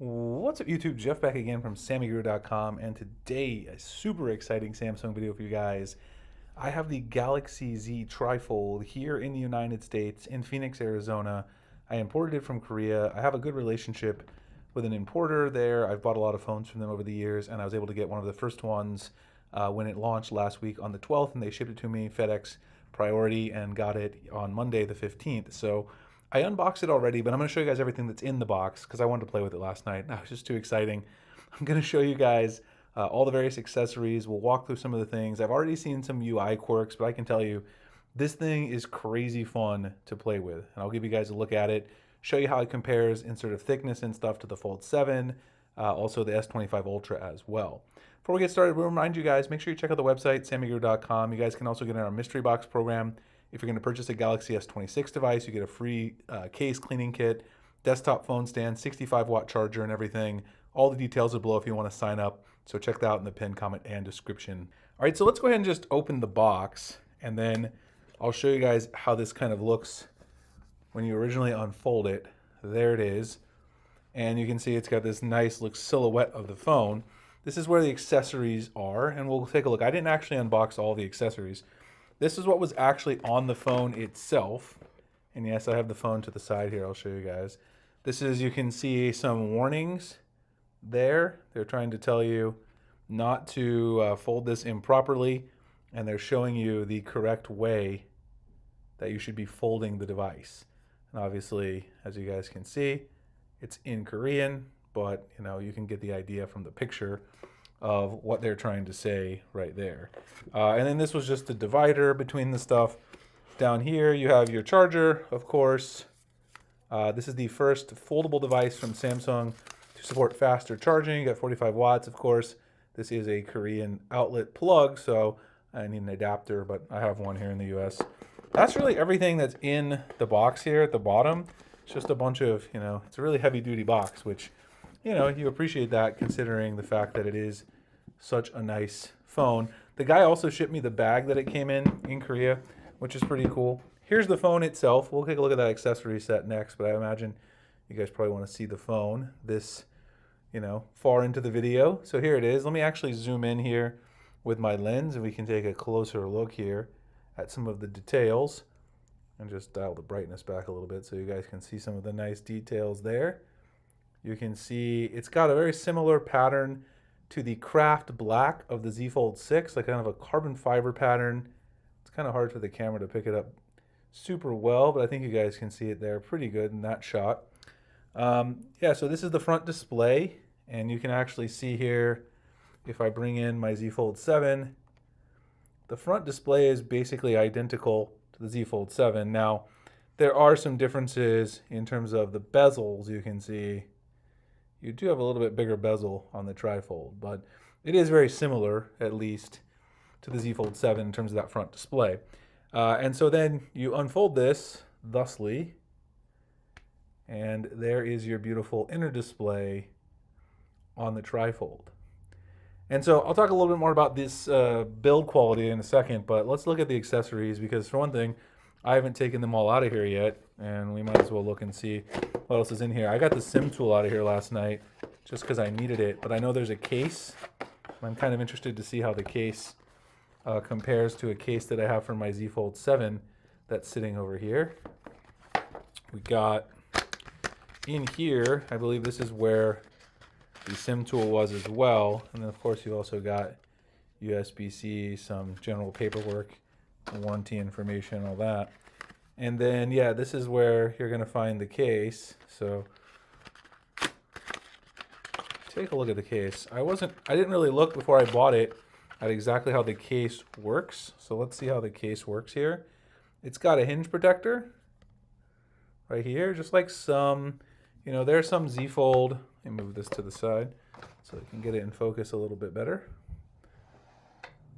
What's up, YouTube? Jeff back again from SammyGuru.com, and today a super exciting Samsung video for you guys. I have the Galaxy Z trifold here in the United States in Phoenix, Arizona. I imported it from Korea. I have a good relationship with an importer there. I've bought a lot of phones from them over the years, and I was able to get one of the first ones when it launched last week on the 12th, and they shipped it to me FedEx priority and got it on Monday the 15th. So I unboxed it already, but I'm going to show you guys everything that's in the box because I wanted to play with it last night. That was just too exciting. I'm going to show you guys all the various accessories. We'll walk through some of the things. I've already seen some UI quirks, but I can tell you this thing is crazy fun to play with. And I'll give you guys a look at it, show you how it compares in sort of thickness and stuff to the Fold 7, also the S25 Ultra as well. Before we get started, we'll remind you guys, make sure you check out the website, sammyguru.com. You guys can also get in our mystery box program. If you're going to purchase a Galaxy S26 device, you get a free case cleaning kit, desktop phone stand, 65-watt charger, and everything. All the details are below if you want to sign up. So check that out in the pinned comment and description. All right, so let's go ahead and just open the box, and then I'll show you guys how this kind of looks when you originally unfold it. There it is. And you can see it's got this nice look silhouette of the phone. This is where the accessories are, and we'll take a look. I didn't actually unbox all the accessories. This is what was actually on the phone itself. And yes, I have the phone to the side here. I'll show you guys. This is, you can see some warnings there. They're trying to tell you not to fold this improperly, and they're showing you the correct way that you should be folding the device. And obviously, as you guys can see, it's in Korean, but you know, you can get the idea from the picture of what they're trying to say right there. And then this was just the divider between the stuff. Down here you have your charger, of course. This is the first foldable device from Samsung to support faster charging. You got 45 watts, of course. This is a Korean outlet plug, so I need an adapter, but I have one here in the US. That's really everything that's in the box here at the bottom. It's just a bunch of, you know, it's a really heavy duty box, which, you know, you appreciate that considering the fact that it is such a nice phone. The guy also shipped me the bag that it came in Korea, which is pretty cool. Here's the phone itself. We'll take a look at that accessory set next, but I imagine you guys probably want to see the phone this, you know, far into the video. So here it is. Let me actually zoom in here with my lens and we can take a closer look here at some of the details and just dial the brightness back a little bit so you guys can see some of the nice details there. You can see it's got a very similar pattern to the Craft Black of the Z Fold 6, like kind of a carbon fiber pattern. It's kind of hard for the camera to pick it up super well, but I think you guys can see it there pretty good in that shot. Yeah, so this is the front display, and you can actually see here, if I bring in my Z Fold 7, the front display is basically identical to the Z Fold 7. Now, there are some differences in terms of the bezels. You can see you do have a little bit bigger bezel on the trifold, but it is very similar, at least, to the Z Fold 7 in terms of that front display. And so then you unfold this thusly, and there is your beautiful inner display on the trifold. And so I'll talk a little bit more about this build quality in a second, but let's look at the accessories because, for one thing, I haven't taken them all out of here yet, and we might as well look and see what else is in here. I got the SIM tool out of here last night just because I needed it, but I know there's a case. I'm kind of interested to see how the case compares to a case that I have for my Z Fold 7 that's sitting over here. We got in here, I believe this is where the SIM tool was as well, and then of course you also got USB-C, some general paperwork, warranty information, all that. And then, yeah, this is where you're going to find the case. So take a look at the case. I didn't really look before I bought it at exactly how the case works. So let's see how the case works here. It's got a hinge protector right here, just like some, you know, there's some Z Fold. Let me move this to the side so I can get it in focus a little bit better.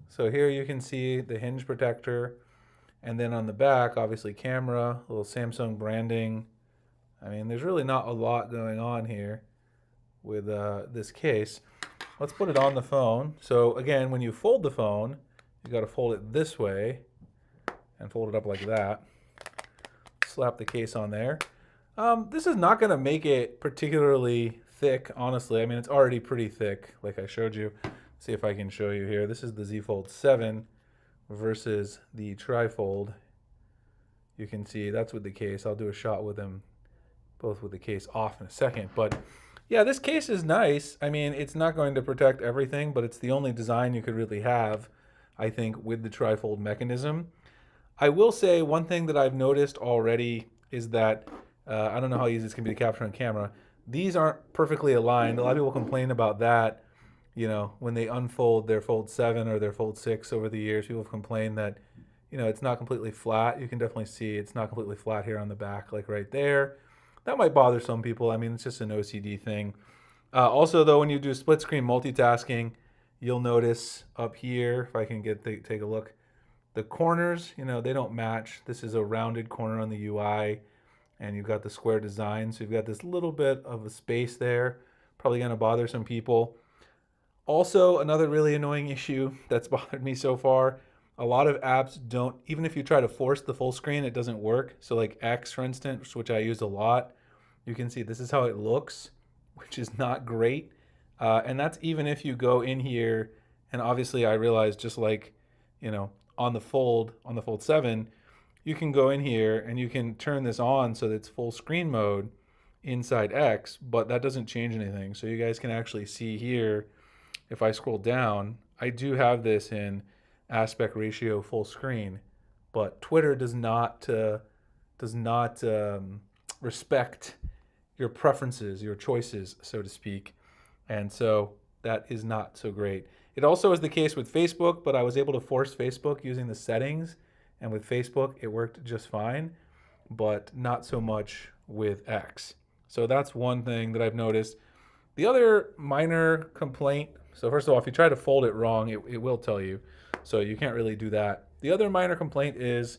So here you can see the hinge protector, and then on the back, obviously camera, a little Samsung branding. I mean, there's really not a lot going on here with this case. Let's put it on the phone. So again, when you fold the phone, you got to fold it this way and fold it up like that. Slap the case on there. This is not going to make it particularly thick, honestly. I mean, it's already pretty thick, like I showed you. See if I can show you here. This is the Z Fold 7 versus the Trifold. You can see that's with the case. I'll do a shot with them both with the case off in a second. But yeah, this case is nice. I mean, it's not going to protect everything, but it's the only design you could really have, I think, with the Trifold mechanism. I will say one thing that I've noticed already is that, I don't know how easy this can be to capture on camera, these aren't perfectly aligned. A lot of people complain about that, you know, when they unfold their Fold 7 or their Fold 6 over the years. People have complained that, you know, it's not completely flat. You can definitely see it's not completely flat here on the back, like right there. That might bother some people. I mean, it's just an OCD thing. Also, though, when you do split screen multitasking, you'll notice up here, if I can take a look, the corners, you know, they don't match. This is a rounded corner on the UI, and you've got the square design. So you've got this little bit of a space there. Probably going to bother some people. Also, another really annoying issue that's bothered me so far, a lot of apps don't, even if you try to force the full screen, it doesn't work. So like X, for instance, which I use a lot, you can see this is how it looks, which is not great. And that's even if you go in here, and obviously I realize just like, you know, on the Fold 7, you can go in here and you can turn this on so that it's full screen mode inside X, but that doesn't change anything. So you guys can actually see here, if I scroll down, I do have this in aspect ratio full screen, but Twitter does not respect your preferences, your choices, so to speak, and so that is not so great. It also is the case with Facebook, but I was able to force Facebook using the settings, and with Facebook it worked just fine, but not so much with X. So that's one thing that I've noticed. The other minor complaint, so first of all, if you try to fold it wrong, it will tell you. So you can't really do that. The other minor complaint is,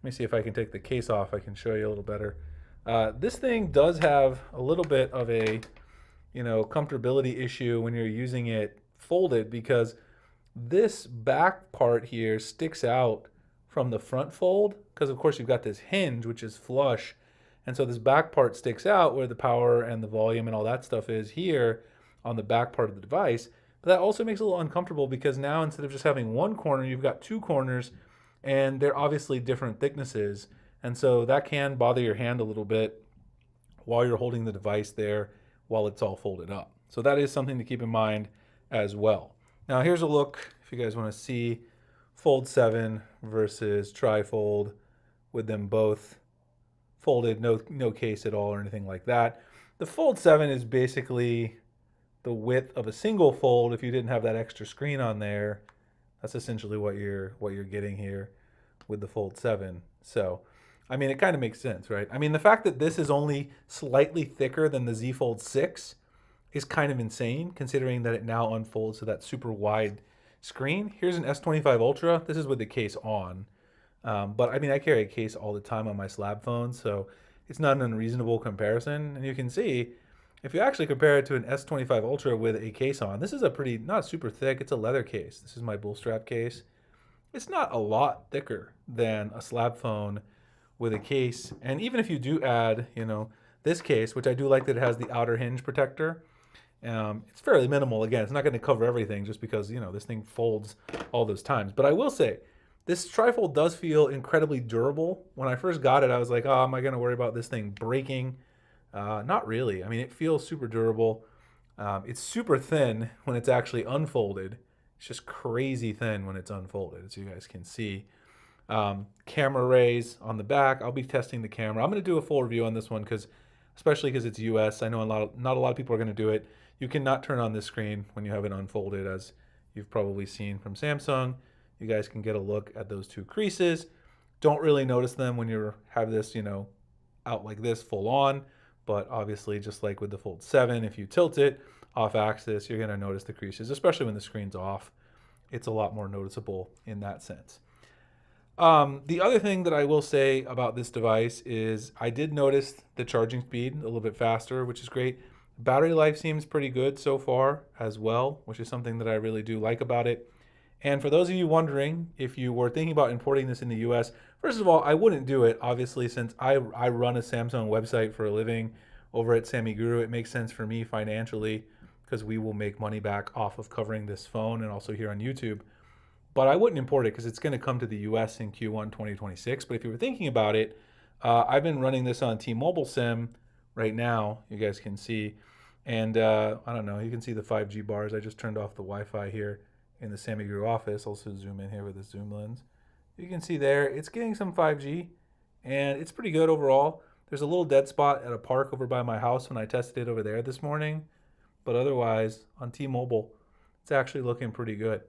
let me see if I can take the case off. I can show you a little better. This thing does have a little bit of a, you know, comfortability issue when you're using it folded, because this back part here sticks out from the front fold, because of course you've got this hinge which is flush, and so this back part sticks out where the power and the volume and all that stuff is here on the back part of the device. But that also makes it a little uncomfortable, because now instead of just having one corner, you've got two corners, and they're obviously different thicknesses. And so that can bother your hand a little bit while you're holding the device there while it's all folded up. So that is something to keep in mind as well. Now here's a look, if you guys want to see Fold 7 versus Trifold with them both folded, no case at all or anything like that. The Fold 7 is basically the width of a single fold. If you didn't have that extra screen on there, that's essentially what you're getting here with the Fold 7. So, I mean, it kind of makes sense, right? I mean, the fact that this is only slightly thicker than the Z Fold 6 is kind of insane, considering that it now unfolds to that super wide screen. Here's an S25 Ultra. This is with the case on. But I mean, I carry a case all the time on my slab phone, so it's not an unreasonable comparison. And you can see, if you actually compare it to an S25 Ultra with a case on, this is a pretty, not super thick, it's a leather case. This is my bull strap case. It's not a lot thicker than a slab phone with a case. And even if you do add, you know, this case, which I do like that it has the outer hinge protector, it's fairly minimal. Again, it's not going to cover everything just because, you know, this thing folds all those times. But I will say, this Trifold does feel incredibly durable. When I first got it, I was like, oh, am I going to worry about this thing breaking? Not really. I mean, it feels super durable. It's super thin when it's actually unfolded. It's just crazy thin when it's unfolded, as you guys can see. Camera rays on the back. I'll be testing the camera. I'm going to do a full review on this one, especially because it's US. I know not a lot of people are going to do it. You cannot turn on this screen when you have it unfolded, as you've probably seen from Samsung. You guys can get a look at those two creases. Don't really notice them when you have this, you know, out like this full on. But obviously, just like with the Fold 7, if you tilt it off axis, you're going to notice the creases, especially when the screen's off. It's a lot more noticeable in that sense. The other thing that I will say about this device is I did notice the charging speed a little bit faster, which is great. Battery life seems pretty good so far as well, which is something that I really do like about it. And for those of you wondering, if you were thinking about importing this in the US, first of all, I wouldn't do it, obviously, since I run a Samsung website for a living, over at Sammy Guru. It makes sense for me financially because we will make money back off of covering this phone and also here on YouTube. But I wouldn't import it because it's going to come to the US in Q1 2026. But if you were thinking about it, I've been running this on T-Mobile SIM right now. You guys can see. And I don't know, you can see the 5G bars. I just turned off the Wi-Fi here in the Sammy Guru office. Also zoom in here with the zoom lens. You can see there, it's getting some 5G and it's pretty good overall. There's a little dead spot at a park over by my house when I tested it over there this morning. But otherwise, on T-Mobile, it's actually looking pretty good.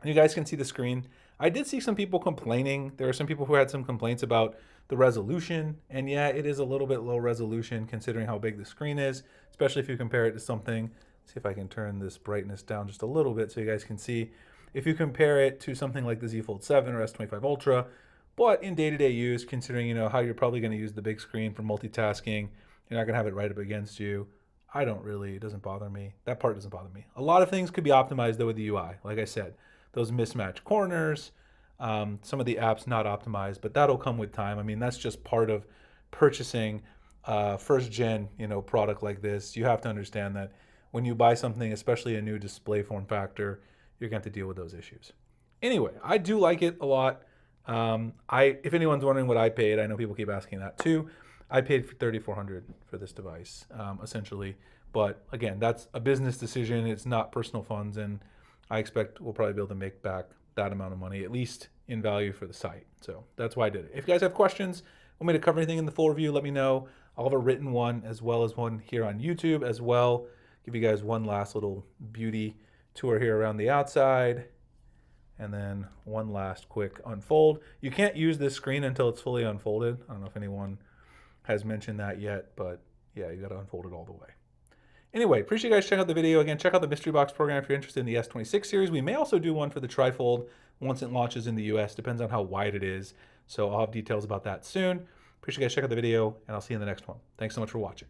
You guys can see the screen. I did see some people complaining. There are some people who had some complaints about the resolution. And yeah, it is a little bit low resolution considering how big the screen is, especially if you compare it to something. Let's see if I can turn this brightness down just a little bit so you guys can see. If you compare it to something like the Z Fold 7 or S25 Ultra, but in day-to-day use, considering how you're probably going to use the big screen for multitasking, you're not going to have it right up against you. It doesn't bother me. That part doesn't bother me. A lot of things could be optimized though with the UI. Like I said, those mismatched corners, some of the apps not optimized, but that'll come with time. I mean, that's just part of purchasing first gen, product like this. You have to understand that when you buy something, especially a new display form factor, you're going to have to deal with those issues. Anyway, I do like it a lot. If anyone's wondering what I paid, I know people keep asking that too. I paid for $3,400 for this device, essentially. But again, that's a business decision. It's not personal funds, and I expect we'll probably be able to make back that amount of money, at least in value for the site. So that's why I did it. If you guys have questions, want me to cover anything in the full review, let me know. I'll have a written one as well as one here on YouTube as well. Give you guys one last little beauty tour here around the outside. And then one last quick unfold. You can't use this screen until it's fully unfolded. I don't know if anyone has mentioned that yet, but yeah, you got to unfold it all the way. Anyway, appreciate you guys checking out the video. Again, check out the mystery box program if you're interested in the S26 series. We may also do one for the trifold once it launches in the US. Depends on how wide it is. So I'll have details about that soon. Appreciate you guys checking out the video, and I'll see you in the next one. Thanks so much for watching.